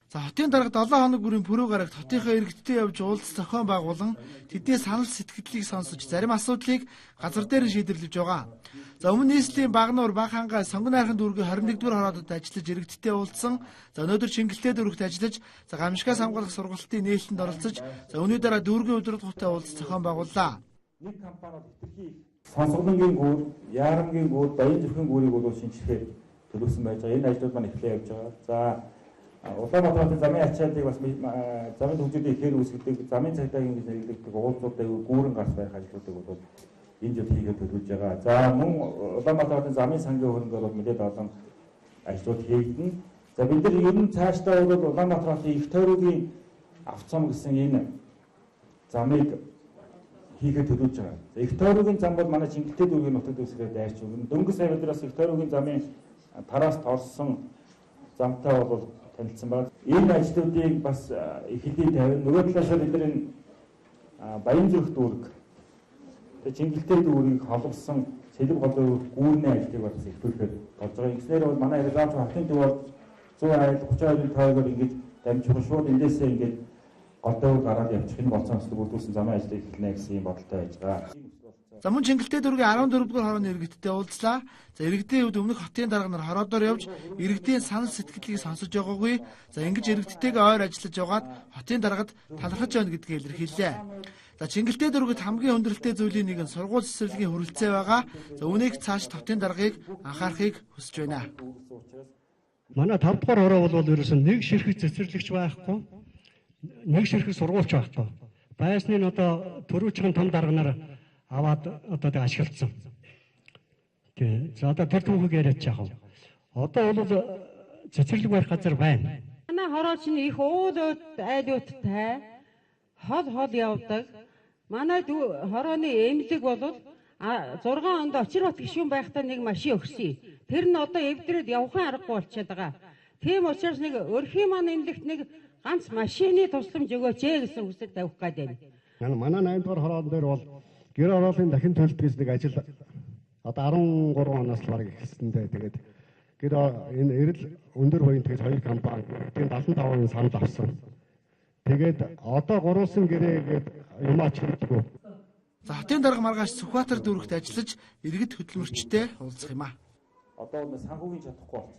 За хотын дарга 7 хоног бүрийн пүрэв гарагт хотынхаа иргэдтэй явж уулз зохион байгуулан тэдний санал сэтгэлдлийг сонсож зарим асуудлыг газар дээр шийдэрлэж байгаа. За өмнө нийслэлийн Багнуур, Багхангай, Сонгон найрхан дүүргийн 21-р хороодод ажиллаж иргэдтэй уулзсан. За өнөөдөр Чингэлтэй дүүрэгт ажиллаж, за Гамшигаас хамгаалах сургалтын нээлтэнд оролцож, за өнөө дараа дүүргийн удирдлагатай уулз зохион байгууллаа. Нэг компаниуд хэтэрхий Сонсголонгийн гүүр, Яарамгийн гүүр, Баян зүрхэн гүүрийг бол шинжилгээ төлөвсөн байж байгаа. Энэ ажлууд маань эхлээ явж байгаа. За Улаанбаатарын замын ачааллыг бас замын хөгжлийг ихээр үүсгэдэг, замын цагдаагийн гэж нэрлэгдэх уулзуудыг гүүрэн гарч байх ажлуудыг бол энэ жил хийгээд төлөвлөж байгаа. За мөн Улаанбаатарын замын сангийн хөрөнгөөр бол мэдээд олон ажлууд хийгдэнэ. За бид нар ер нь цаашдаа бол Улаанбаатарын их тойргийн авцам гэсэн энэ замыг хийхэд төлөвлөж байгаа. За их тойргийн зам бол манай Чингэлтэй дүүргийн нутаг дэвсгэрээр дайрч өгнө. Дөнгөж сая өдрөөс их тойргийн замын тараас торсон замтай бол танилцсан байна. Энэ ажлуудыг бас хэдий тавина. Нөгөө талаасаа бид нар Баян зүрх дүүрэг Чингэлтэй дүүргийг холбосон сэлб голын гүүрний ажлыг бас эхлүүлэхээр болж байгаа. Ингэснээр бол манай иргэдч хотын төвөөр 100 айл 32-ын тойгоор ингэж дамжуулан шууд эндээсээ ингэж голдоо гараад явчих нь болсон хэсэг бүрдүүлсэн замын ажлыг эхлэнэ гэсэн юм бодолтой байж байгаа. За мөн Чингэлтэй дүүргийн 14-р хорооны иргэдтэй уулзлаа. За иргэдийн хувьд өмнөх хотын дарга нар хороодоор явж иргэдийн санал сэтгэлийг сонсож байгаагүй. За ингэж иргэдтэйгээ ойр ажиллаж явгаад хотын даргад талархаж байна гэдгийг илэрхийллээ. За Чингэлтэй дүүргэд хамгийн хүндрэлтэй зүйлийн нэг нь сургууль цэцэрлэгийн хүрэлцээ байгаа. За үүнийг цааш хотын даргыг анхаарахыг хүсэж байна. Манай 5 дугаар хороо бол ерөөсөн нэг ширхэг цэцэрлэгч байхгүй. Нэг ширхэг сургуульч байхгүй. Байсны нь одоо төрүүчийн том дарга нар аваад одоо тэг ашигласан. Тэг. За одоо тэр түүхийг яриач яах вэ? Одоо бол цэцэрлэг барих газар байна. Манай хорооч нь их уулууд айлуудтай хол явдаг. Манай хорооны эмнэлэг бол 6 онд Очирбат гишүүн байхдаа нэг машин өгсөн. Тэр нь одоо эвдрээд явхан аргагүй болчиход байгаа. Тийм учраас нэг өрхийн маань эмнэлэгт нэг ганц машины тусламж өгөөч гэсэн хүсэл тавих гээд байна. Манай 8 дугаар хороон дээр бол гэр ороолын дахин төлөлтгөөс нэг ажил одоо 13 оноос л бараг эхэлсэндээ тэгээд гэр энэ эрэл өндөр хувийн тэгээд хоёр компани тийм 75% санал авсан. Тэгээд одоо гурвалсан гэрээгээд юмаач хийдэггүй. За хотын дарга маргааш Сүхбаатар дүүрэгт ажиллаж иргэд хөдөлмөрчтэй уулзах юм а. Одоо санхүүгийн чадахгүй болсон.